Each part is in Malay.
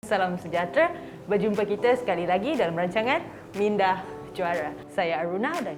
Salam sejahtera, berjumpa kita sekali lagi dalam rancangan Minda Juara. Saya Aruna dan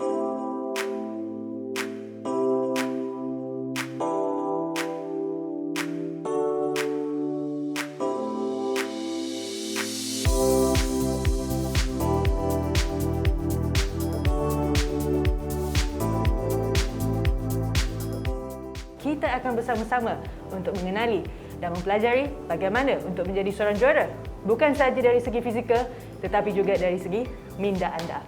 kita akan bersama-sama untuk mengenali dan mempelajari bagaimana untuk menjadi seorang juara. Bukan sahaja dari segi fizikal, tetapi juga dari segi minda anda.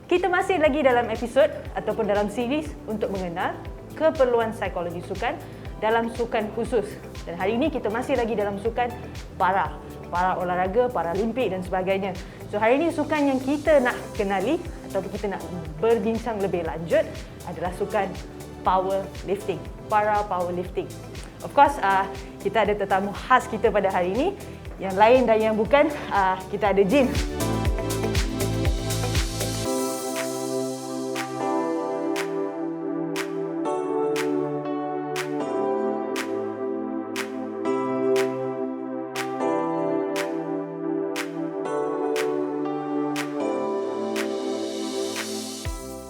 Kita masih lagi dalam episod ataupun dalam series untuk mengenal keperluan psikologi sukan dalam sukan khusus. Dan hari ini kita masih lagi dalam sukan para olahraga, paralimpik dan sebagainya. So hari ini sukan yang kita nak kenali ataupun kita nak berbincang lebih lanjut adalah sukan powerlifting, para powerlifting. Of course, kita ada tetamu khas kita pada hari ini. Yang lain dan yang bukan, kita ada Jin.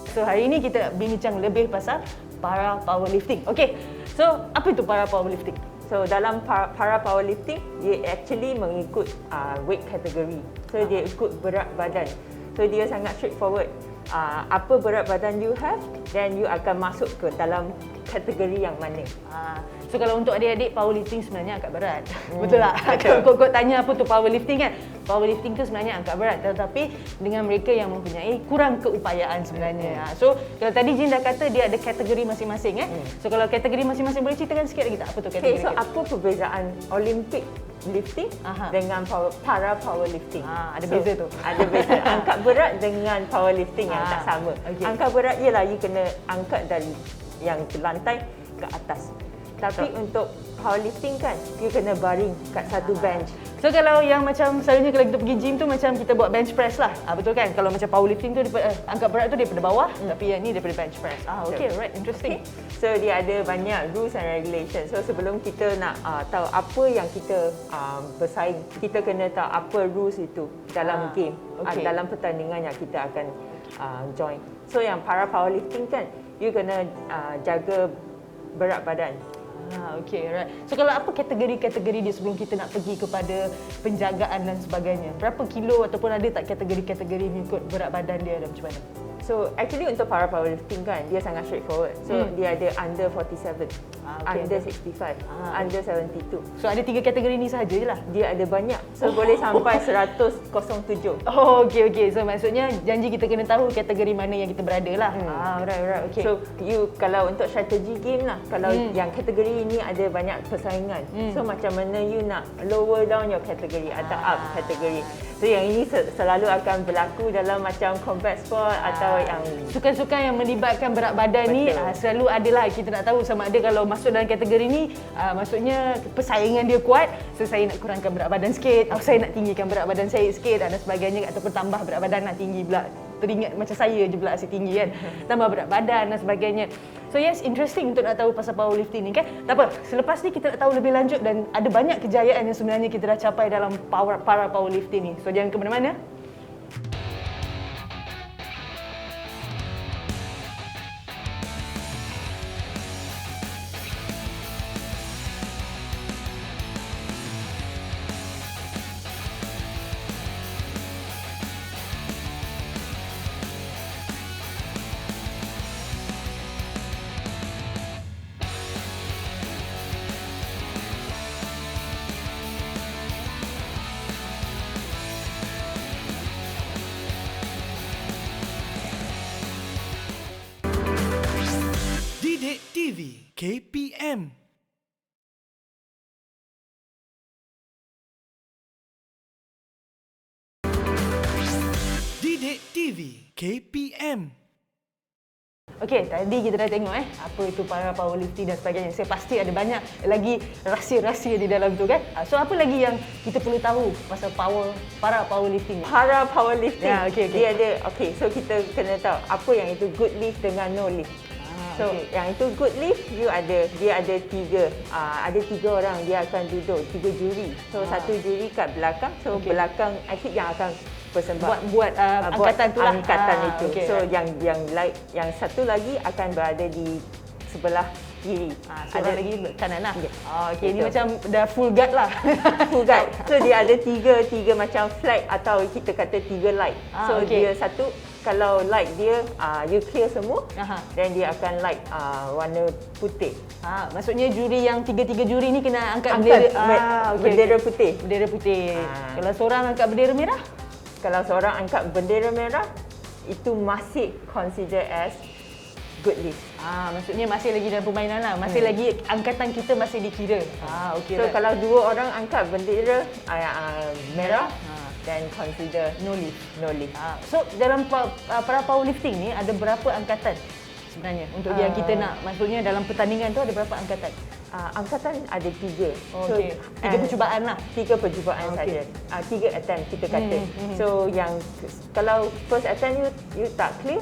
So hari ini kita bincang lebih pasal para powerlifting. Okay, so apa itu para powerlifting? So dalam para powerlifting, dia actually mengikut weight category. So dia ikut berat badan. So dia sangat straightforward. Apa berat badan you have, then you akan masuk ke dalam kategori yang mana. So kalau untuk adik-adik, powerlifting sebenarnya agak berat. Betul tak? Kalau kau tanya apa tu powerlifting kan? Powerlifting tu sebenarnya agak berat, tetapi dengan mereka yang mempunyai kurang keupayaan sebenarnya. So kalau tadi Jin dah kata dia ada kategori masing-masing kan? So kalau kategori masing-masing, boleh ceritakan sikit lagi tak apa tu kategori? Okay, so apa perbezaan Olympic lifting dengan para powerlifting? Ada beza tu. Ada beza. Angkat berat dengan powerlifting yang tak sama. Okay. Angkat berat ialah you kena angkat dari yang lantai ke atas. Tapi untuk powerlifting kan, you kena baring kat satu bench. So kalau yang macam selalunya kalau kita pergi gym tu macam kita buat bench press lah. Betul kan? Kalau macam powerlifting tu angkat berat tu daripada bawah, tapi yang ni daripada bench press. Okay, right, interesting. Okay. So dia ada banyak rules and regulations. So sebelum kita nak tahu apa yang kita bersaing, kita kena tahu apa rules itu dalam game, dalam pertandingan yang kita akan join. So yang para powerlifting kan, you kena jaga berat badan. Okay, right. So kalau apa kategori-kategori dia sebelum kita nak pergi kepada penjagaan dan sebagainya? Berapa kilo ataupun ada tak kategori-kategori mengikut berat badan dia dan macam mana? So actually untuk para powerlifting kan, dia sangat straightforward. So dia ada under 47, under 65, under 72. So ada 3 kategori ni sahaja je lah? Dia ada banyak. So boleh sampai 107. Oh, okay. So maksudnya janji kita kena tahu kategori mana yang kita berada lah. Right, okay. So you kalau untuk strategi game lah, kalau yang kategori ini ada banyak persaingan. So macam mana you nak lower down your category atau up category. So yang ini selalu akan berlaku dalam macam combat sport atau yang sukan-sukan yang melibatkan berat badan. Betul. Ni selalu adalah kita nak tahu sama ada kalau masuk dalam kategori ni maksudnya persaingan dia kuat. So saya nak kurangkan berat badan sikit, atau saya nak tinggikan berat badan saya sikit dan sebagainya, ataupun tambah berat badan nak tinggi pula. Teringat macam saya je pula asyik tinggi kan. Tambah berat badan dan sebagainya. So yes, interesting untuk nak tahu pasal powerlifting ni kan. Tak apa, selepas ni kita nak tahu lebih lanjut dan ada banyak kejayaan yang sebenarnya kita dah capai dalam para powerlifting ni. So jangan ke mana-mana. Didik TV KPM. Didik TV KPM. Okey, tadi kita dah tengok apa itu para powerlifting dan sebagainya. Saya pasti ada banyak lagi rahsia-rahsia di dalam tu kan. So apa lagi yang kita perlu tahu pasal para powerlifting ni? Para powerlifting, Ya, okey. dia ada, so kita kena tahu apa yang itu good lift dengan no lift. So yang itu good lift, dia ada tiga orang, dia akan duduk, 3 juri. So satu juri kat belakang, so belakang atlet yang akan bersembah buat angkatan tu lah. Angkatan itu. Okay, so yang satu lagi akan berada di sebelah kiri. Seorang lagi kanan lah. Ya. Okey, ni macam dah full guard lah. Full guard. So dia ada tiga macam flag atau kita kata 3 light. So dia satu, kalau light dia you clear semua, then dia akan light warna putih. Maksudnya juri yang tiga juri ni kena angkat bendera putih. Bendera putih. Kalau seorang angkat bendera merah? Kalau seorang angkat bendera merah, itu masih consider as good lift. Maksudnya masih lagi dalam permainan lah. Masih lagi angkatan kita masih dikira. Okey. So kalau 2 orang angkat bendera merah, then consider no lift. No lift. So dalam para powerlifting ni ada berapa angkatan sebenarnya untuk yang kita nak? Maksudnya dalam pertandingan tu ada berapa angkatan? Angkatan ada 3. Okey. 3 percubaan lah. 3 percubaan saja. 3 attempt kita kata. So yang kalau first attempt you tak clear,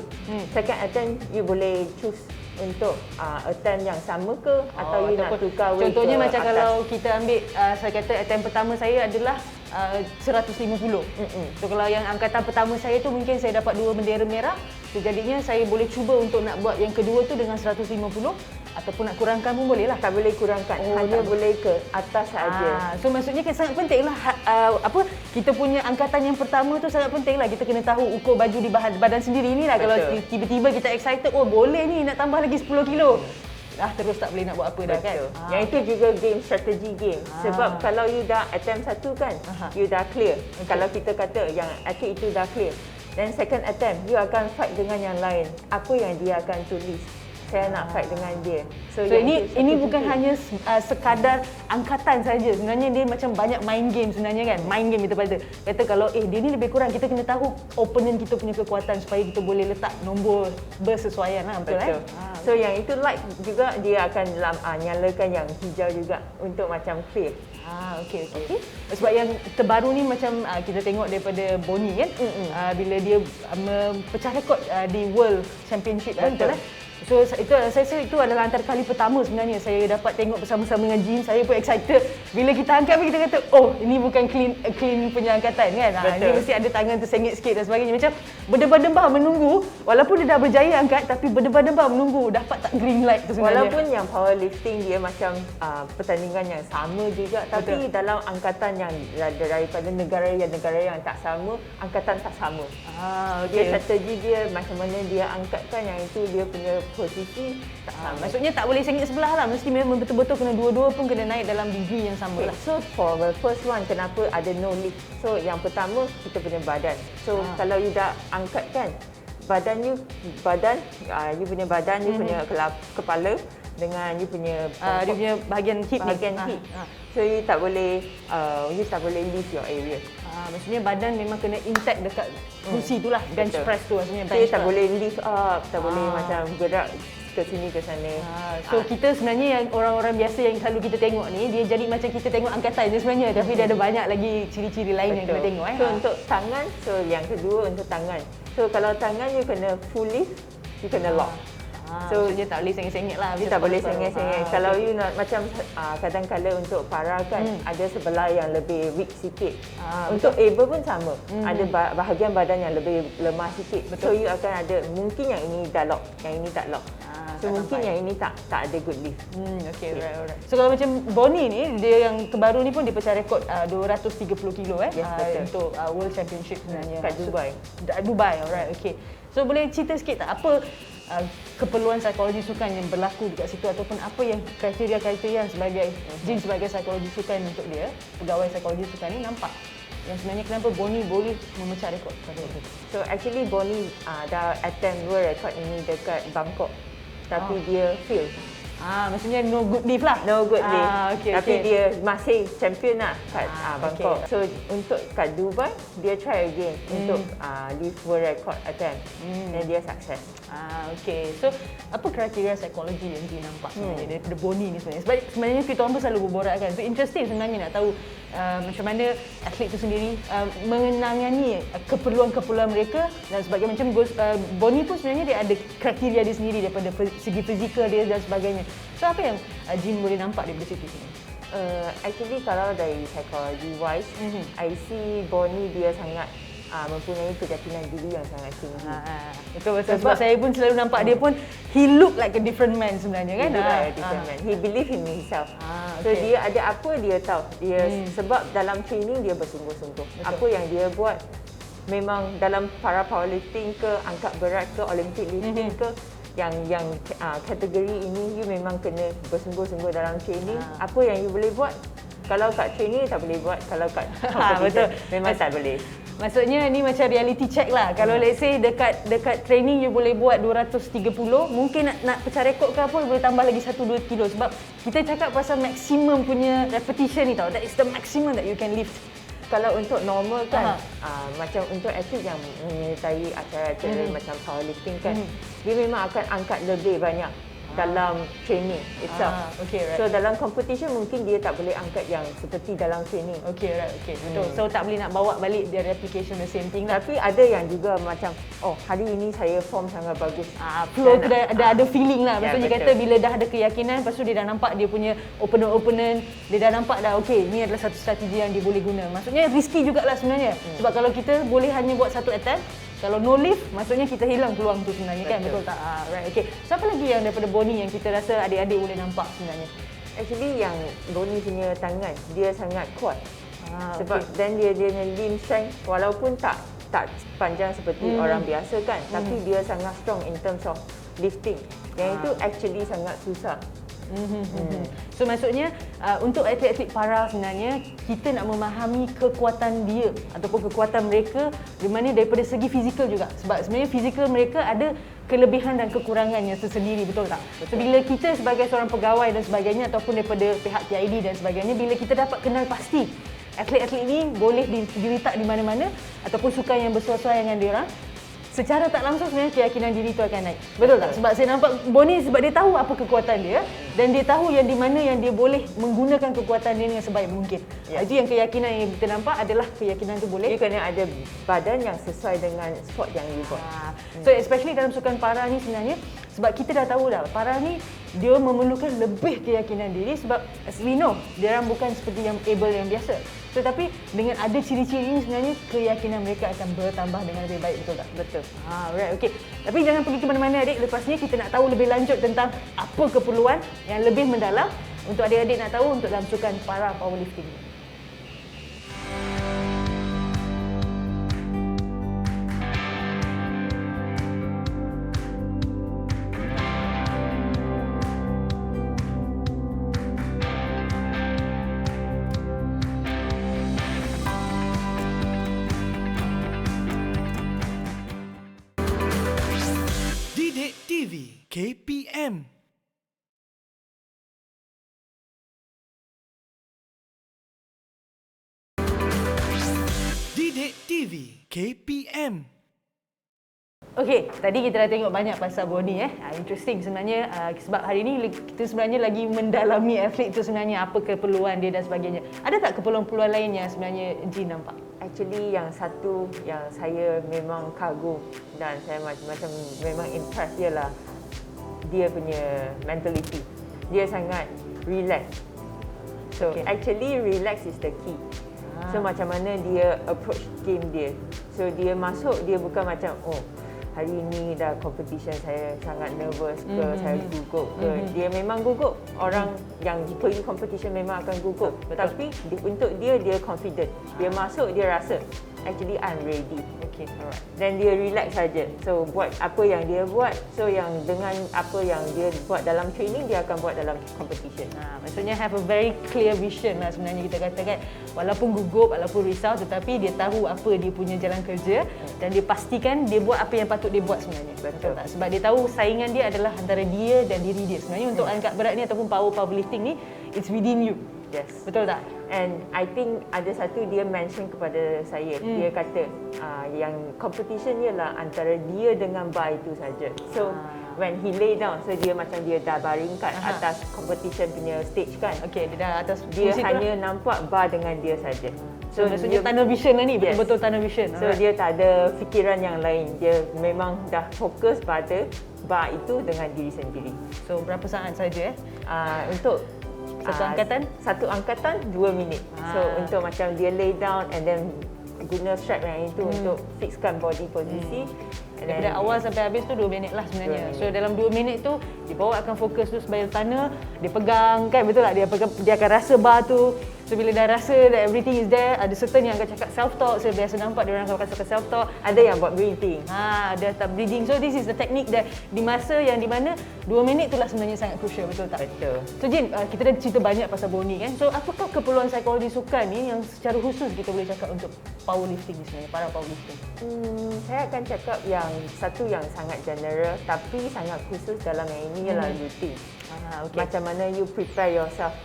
second attempt you boleh choose untuk attempt yang sama ke atau you nak tukar weight. Contohnya ke macam atas. kalau kita ambil saya kata attempt pertama saya adalah 150. So kalau yang angkatan pertama saya tu mungkin saya dapat 2 bendera merah. So jadinya saya boleh cuba untuk nak buat yang kedua tu dengan 150 ataupun nak kurangkan pun boleh lah. Tak boleh kurangkan, hanya boleh ke atas saja. So maksudnya kan sangat penting lah kita punya angkatan yang pertama tu sangat penting lah. Kita kena tahu ukur baju di badan sendiri ni lah. Kalau tiba-tiba kita excited, boleh ni nak tambah lagi 10 kilo. Terus tak boleh nak buat apa dah kan. Yang itu juga game, strategi game. Sebab kalau you dah attempt satu kan, you dah clear. Kalau kita kata yang atlet itu dah clear, then second attempt you akan fight dengan yang lain. Apa yang dia akan tulis, saya nak fight dengan dia. So ini bukan hanya sekadar angkatan saja. Sebenarnya dia macam banyak main game sebenarnya kan. Main game kita kata kalau dia ni lebih kurang, kita kena tahu opponent kita punya kekuatan supaya kita boleh letak nombor bersesuaian lah. Betul. So yang itu light juga dia akan nyalakan yang hijau juga untuk macam clear. Okey. Sebab yang terbaru ni macam kita tengok daripada Bonnie kan. Bila dia pecah rekod di World Championship lah, betul. So itu saya rasa itu adalah antara kali pertama sebenarnya saya dapat tengok bersama-sama dengan Jim. Saya pun excited bila kita angkat, kita kata ini bukan clean punya angkatan kan. Dia mesti ada tangan tersengit sikit dan sebagainya. Macam berdebar-debar menunggu, walaupun dia dah berjaya angkat, tapi berdebar-debar menunggu dapat tak green light tu sebenarnya. Walaupun yang powerlifting dia macam pertandingan yang sama juga, tapi dalam angkatan yang daripada negara yang tak sama, angkatan tak sama. Dia strategi dia macam mana dia angkatkan, yang itu dia punya posisi tak sama. Maksudnya tak boleh sengit sebelah lah. Mesti memang betul-betul kena dua-dua pun kena naik dalam degree yang sama lah. So for the first one, kenapa ada no lift? So yang pertama kita punya badan. So kalau you dah angkat kan, you punya badan, you punya kepala dengan you punya dia punya bahagian hip hip. So you tak boleh lift your area. Maksudnya badan memang kena intact dekat kursi tu lah. Bench press tu maksudnya. Dia tak boleh lift up, tak boleh macam gerak ke sini ke sana. So kita sebenarnya yang orang-orang biasa yang selalu kita tengok ni, dia jadi macam kita tengok angkatan je sebenarnya, tapi dia ada banyak lagi ciri-ciri lain yang kita tengok. So untuk tangan, so yang kedua untuk tangan. So kalau tangan you kena full lift, you kena lock. So dia tak boleh sengit-sengit lah. Dia tak boleh sengit-sengit. Kalau you nak macam kadang-kadang untuk para kan ada sebelah yang lebih weak sikit. Untuk able pun sama. Ada bahagian badan yang lebih lemah sikit. So you akan ada mungkin yang ini dah lock, yang ini tak lock. So mungkin yang ini tak ada good lift. Okay, alright. So kalau macam Bonnie ni, dia yang terbaru ni pun dia pecah rekod 230 kilo Yes, untuk World Championship sebenarnya. Kat Dubai. Dubai, alright, okay. So boleh cerita sikit tak apa keperluan psikologi sukan yang berlaku dekat situ, ataupun apa yang kriteria-kriteria sebagai Jin sebagai psikologi sukan untuk dia, pegawai psikologi sukan ni nampak yang sebenarnya kenapa Bonnie boleh memecah rekod pada waktu itu? So actually Bonnie dah attempt world record ini dekat Bangkok, tapi dia fail. Maksudnya no good lift lah. No good lift. Tapi dia masih champion lah kat Bangkok. So untuk kat Dubai, dia try again untuk lift world record attempt. Dan dia sukses. Okay. So, apa kriteria psikologi yang Ji nampak sebenarnya daripada Bonnie ni sebenarnya? Sebab sebenarnya kita orang pun selalu berborak kan. So, interesting sebenarnya nak tahu macam mana atlet tu sendiri menangani keperluan-keperluan mereka dan sebagainya. Macam Bonnie pun sebenarnya dia ada kriteria dia sendiri daripada segi fizikal dia dan sebagainya. So, apa yang Jin boleh nampak daripada situ sebenarnya? Actually kalau dari psychology wise, I see Bonnie dia sangat mempunyai keyakinan diri yang sangat tinggi. Betul. Sebab saya pun selalu nampak dia pun, he look like a different man sebenarnya kan. He look like a different man. He believe in himself. So dia ada apa dia tahu. Dia sebab dalam training dia bersungguh-sungguh. Apa yang dia buat memang dalam para powerlifting ke, angkat berat ke, Olympic lifting ke, yang kategori ini you memang kena bersungguh-sungguh dalam training. Apa yang you boleh buat, kalau kat training tak boleh buat, kalau kat competition memang tak boleh. Maksudnya ni macam reality check lah. Kalau let's say dekat training you boleh buat 230, mungkin nak pecah rekod ke apa boleh tambah lagi 1-2 kilo. Sebab kita cakap pasal maximum punya repetition ni tau. That is the maximum that you can lift. Kalau untuk normal kan, macam untuk atlet yang menyertai acara-acara macam powerlifting kan, dia memang akan angkat lebih banyak dalam training itself. Okay, right. So dalam competition mungkin dia tak boleh angkat yang seperti dalam training. Okay, right. Okay, betul. So tak boleh nak bawa balik dia replication the same thing lah. Tapi ada yang juga macam, oh hari ini saya form sangat bagus. Flow tu dah ada feeling lah. Maksudnya betul. kata bila dah ada keyakinan, lepas tu dia dah nampak dia punya opponent, dia dah nampak dah okay, ni adalah satu strategi yang dia boleh guna. Maksudnya risky jugalah sebenarnya. Sebab kalau kita boleh hanya buat satu attempt, kalau no lift, maksudnya kita hilang peluang tu sebenarnya. Kan? Betul tak? Right, okay. So apa lagi yang daripada Bonnie yang kita rasa adik-adik boleh nampak sebenarnya? Actually yang Bonnie punya tangan, dia sangat kuat. Sebab dan dia limb strength walaupun tak panjang seperti orang biasa kan, tapi dia sangat strong in terms of lifting. Yang itu actually sangat susah. So maksudnya untuk atlet-atlet para sebenarnya kita nak memahami kekuatan dia ataupun kekuatan mereka di mana daripada segi fizikal juga. Sebab sebenarnya fizikal mereka ada kelebihan dan kekurangannya tersendiri, betul tak? So, bila kita sebagai seorang pegawai dan sebagainya ataupun daripada pihak PID dan sebagainya, bila kita dapat kenal pasti atlet-atlet ini boleh diletak di mana-mana ataupun sukan yang bersesuaian dengan dia orang, secara tak langsung sebenarnya keyakinan diri itu akan naik. Betul tak? Sebab saya nampak Bonnie sebab dia tahu apa kekuatan dia dan dia tahu yang di mana yang dia boleh menggunakan kekuatan dia dengan sebaik mungkin. Itu yang keyakinan yang kita nampak adalah keyakinan tu boleh. Dia kena ada badan yang sesuai dengan sport yang you buat. So especially dalam sukan para ni sebenarnya, sebab kita dah tahu dah para ni dia memerlukan lebih keyakinan diri sebab as we know, dia orang bukan seperti yang able yang biasa. Tetapi dengan ada ciri-ciri ini sebenarnya keyakinan mereka akan bertambah dengan lebih baik, betul tak? Betul. Right, okay. Tapi jangan pergi ke mana-mana adik. Lepas ni kita nak tahu lebih lanjut tentang apa keperluan yang lebih mendalam untuk adik-adik nak tahu untuk dalam sukan para powerlifting. Didik TV KPM. Didik TV KPM. Okey, tadi kita dah tengok banyak pasal Bonnie interesting sebenarnya sebab hari ni kita sebenarnya lagi mendalami atlet tu sebenarnya apa keperluan dia dan sebagainya. Ada tak keperluan-keperluan lain yang sebenarnya Jin nampak? Actually yang satu yang saya memang kagum dan saya macam memang impress ialah dia punya mentality. Dia sangat relax. So actually relax is the key. So macam mana dia approach game dia. So dia masuk, dia bukan macam hari ini dah competition saya sangat nervous ke, saya gugup ke. Dia memang gugup. Orang yang pergi competition memang akan gugup. Tapi untuk dia confident. Dia masuk, dia rasa actually I'm ready. Okay, alright. Dan dia relax saja. So buat apa yang dia buat. So yang dengan apa yang dia buat dalam training, dia akan buat dalam competition. Maksudnya have a very clear vision lah sebenarnya kita katakan. Walaupun gugup, walaupun risau, tetapi dia tahu apa dia punya jalan kerja dan dia pastikan dia buat apa yang patut dia buat sebenarnya. Betul tak? Sebab dia tahu saingan dia adalah antara dia dan diri dia. Sebenarnya untuk angkat berat ni ataupun powerlifting ni, it's within you. Yes. Betul tak? And I think ada satu dia mention kepada saya, dia kata yang competition ialah antara dia dengan bar itu saja. So when he lay down, so dia macam dia dah baring kat atas competition punya stage kan. Okey, dia dah atas Dia kursi tu hanya lah. nampak bar dengan dia saja. So maksudnya tunnel vision lah ni, betul-betul tunnel vision. So dia tak ada fikiran yang lain. Dia memang dah fokus pada bar itu dengan diri sendiri. So berapa saat saja Untuk satu angkatan? Satu angkatan 2 minit. So untuk macam dia lay down and then guna strap yang itu untuk fixkan body posisi. And Daripada awal sampai habis tu 2 minit lah sebenarnya. 2 minit. So dalam 2 minit tu dia bawa akan fokus tu sebagai tunnel, dia pegang kan, betul tak? Dia pegang, dia akan rasa bar tu. So bila dah rasa that everything is there, ada certain yang akan cakap self talk. So biasa nampak dia orang akan cakap self talk. ada yang buat breathing. Dia start breathing. So this is the technique that di masa yang di mana 2 minit tu lah sebenarnya sangat crucial, betul tak? Betul. So Jin, kita dah cerita banyak pasal Bonnie kan. So apakah keperluan psikologi sukan ni yang secara khusus kita boleh cakap untuk powerlifting ni sebenarnya, para powerlifting? Saya akan cakap yang satu yang sangat general tapi sangat khusus dalam yang ini ialah routine. Okay. Macam mana you prepare yourself.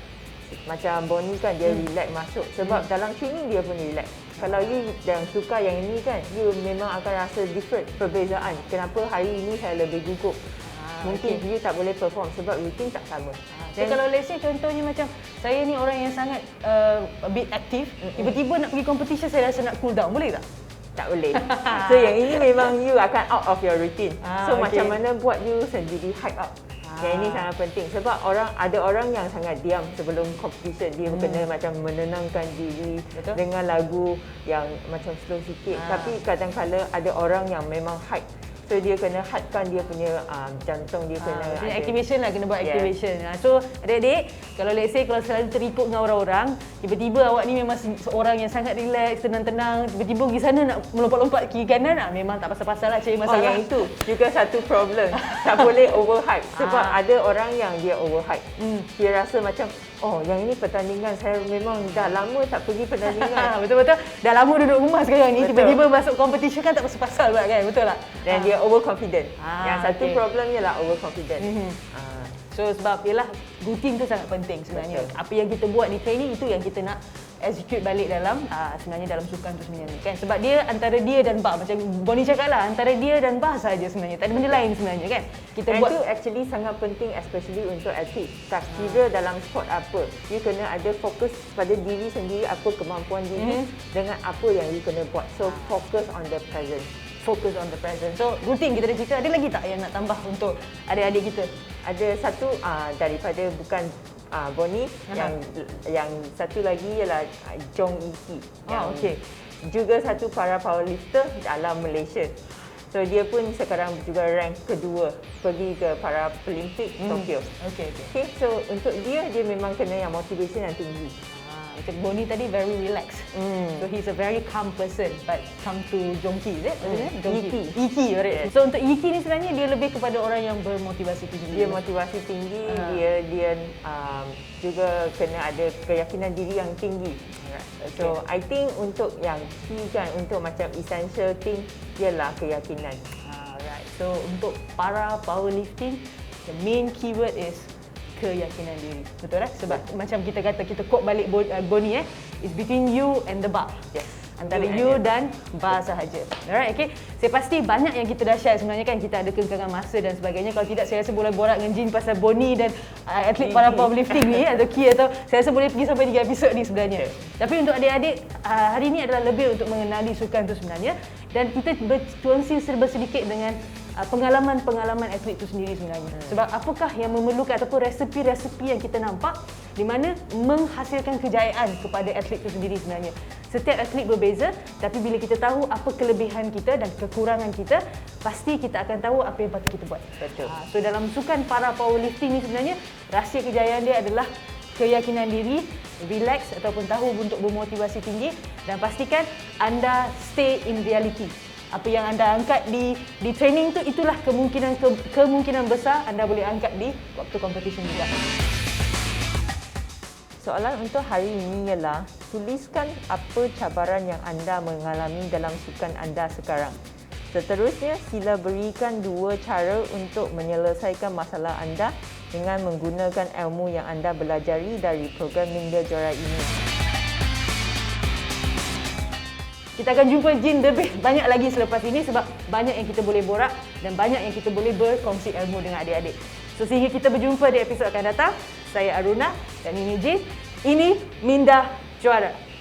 Macam Bonnie kan dia relax masuk sebab dalam training dia pun relax. Kalau you yang suka yang ini kan, you memang akan rasa different, perbezaan. Kenapa hari ini saya lebih gugup? Mungkin you tak boleh perform sebab routine tak sama. So kalau let's say contohnya macam saya ni orang yang sangat a bit aktif, tiba-tiba nak pergi competition saya rasa nak cool down, boleh tak? Tak boleh. So yang ini memang you akan out of your routine. So okay. macam mana buat you sendiri hype up. Yang ini sangat penting sebab ada orang yang sangat diam sebelum competition. Dia kena macam menenangkan diri. Betul. Dengan lagu yang macam slow sikit. Tapi kadang-kala ada orang yang memang hype. So dia kena hypekan dia punya jantung dia kena ada activation lah, kena buat Yes. activation. So adik-adik, kalau let's say kalau selalu terikut dengan orang-orang, tiba-tiba awak ni memang seorang yang sangat relax, tenang-tenang, tiba-tiba pergi sana nak melompat-lompat kiri kanan, memang tak pasal-pasal lah, cari masalah. yang itu juga satu problem. Tak boleh overhype sebab ada orang yang dia overhype. Dia rasa macam yang ini pertandingan, saya memang dah lama tak pergi pertandingan. Betul-betul. Dah lama duduk rumah sekarang ni, Betul. tiba-tiba masuk competition kan tak pasal-pasal pula kan, betul tak? Dan dia overconfident. Yang satu okay. problem ialah overconfident. So sebab ialah routine tu sangat penting sebenarnya. Betul. Apa yang kita buat di training itu yang kita nak execute balik dalam sebenarnya dalam sukan tu sebenarnya kan. Sebab dia antara dia dan bar, macam Bonnie cakap lah, antara dia dan bar saja sebenarnya. Tak ada benda lain sebenarnya kan. Kita Dan buat itu actually sangat penting especially untuk atlet. Tak kira dalam sport apa, you kena ada fokus pada diri sendiri, apa kemampuan diri dengan apa yang you kena buat. So focus on the present. focus on the present. So routine kita dah cerita, ada lagi tak yang nak tambah untuk adik-adik kita? Ada satu daripada bukan Bonnie, yang satu lagi ialah Jong Iki. okey. Juga satu para powerlifter dalam Malaysia. So dia pun sekarang juga rank kedua pergi ke para Olimpik Tokyo. Okey. Okay, so untuk dia memang kena yang motivation yang tinggi. Macam Bonnie tadi very relaxed. So he's a very calm person, but come to Jongki, is it? Iki, right? Yes. So untuk Iki ni sebenarnya dia lebih kepada orang yang bermotivasi tinggi. Dia motivasi tinggi, dia juga kena ada keyakinan diri yang tinggi. So I think untuk yang key kan, untuk macam essential thing ialah keyakinan. Right. So untuk para powerlifting, the main keyword is keyakinan diri. Betul tak? Sebab macam kita kata, kita quote balik Bonnie it's between you and the bar. Yes. Antara you dan bar sahaja. Alright, okay. Saya pasti banyak yang kita dah share sebenarnya kan. Kita ada kengkangan masa dan sebagainya. Kalau tidak, saya rasa boleh borak dengan Jin pasal Bonnie dan atlet para powerlifting ni atau Ki, atau saya rasa boleh pergi sampai 3 episod ni sebenarnya. Tapi untuk adik-adik, hari ini adalah lebih untuk mengenali sukan tu sebenarnya. Dan kita berkongsi serba sedikit dengan pengalaman-pengalaman atlet itu sendiri sebenarnya. Sebab apakah yang memerlukan ataupun resepi-resepi yang kita nampak di mana menghasilkan kejayaan kepada atlet itu sendiri sebenarnya. Setiap atlet berbeza, tapi bila kita tahu apa kelebihan kita dan kekurangan kita, pasti kita akan tahu apa yang patut kita buat. Betul. So dalam sukan para powerlifting ni sebenarnya, rahsia kejayaan dia adalah keyakinan diri, relax ataupun tahu untuk bermotivasi tinggi, dan pastikan anda stay in reality. Apa yang anda angkat di training tu, itulah kemungkinan besar anda boleh angkat di waktu competition juga. Soalan untuk hari ini ialah, tuliskan apa cabaran yang anda mengalami dalam sukan anda sekarang. Seterusnya, sila berikan 2 cara untuk menyelesaikan masalah anda dengan menggunakan ilmu yang anda belajari dari program Minda Juara ini. Kita akan jumpa Jin lebih banyak lagi selepas ini sebab banyak yang kita boleh borak dan banyak yang kita boleh berkongsi ilmu dengan adik-adik. So sehingga kita berjumpa di episod akan datang. Saya Aruna dan ini Jin. Ini Minda Juara.